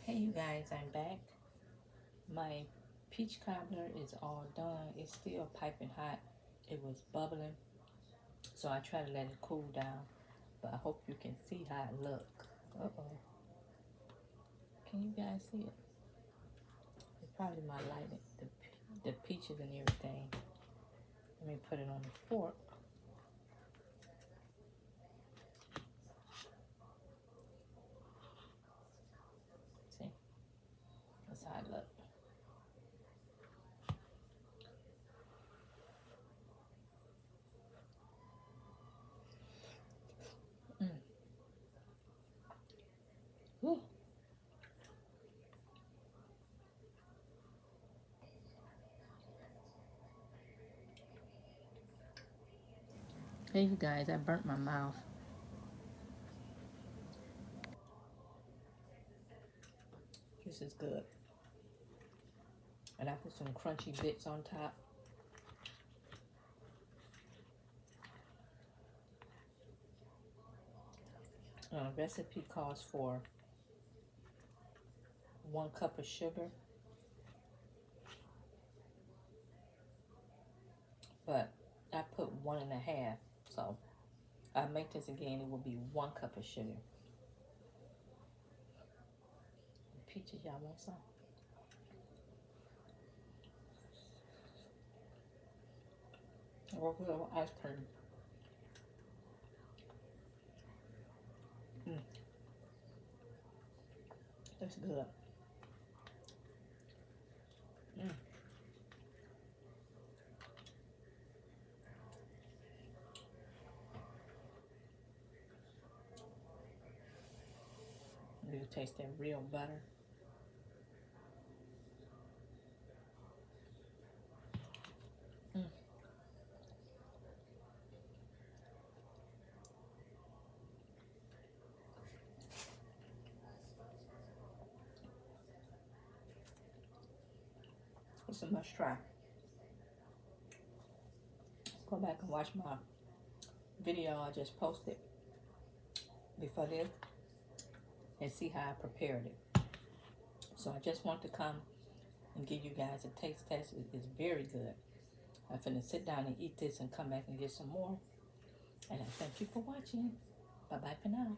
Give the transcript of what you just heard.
Hey you guys, I'm back. My peach cobbler is all done. It's still piping hot. It was bubbling, so I try to let it cool down. But I hope you can see how it look. Uh-oh. Can you guys see it? It's probably my lighting, the peaches and everything. Let me put it on the fork. See? That's how it look. Mm. Woo. Hey you guys, I burnt my mouth. This is good. And I put some crunchy bits on top. Recipe calls for 1 cup of sugar, but I put 1.5. So I make this again, it will be 1 cup of sugar. Peaches, y'all want some? Or good with ice cream. Mm, that's good. Mm. You taste that real butter. Mm. It's a must try. Go back and watch my video I just posted before this and see how I prepared it. So I just want to come and give you guys a taste test. It's very good. I'm finna sit down and eat this and come back and get some more. And I thank you for watching. Bye-bye for now.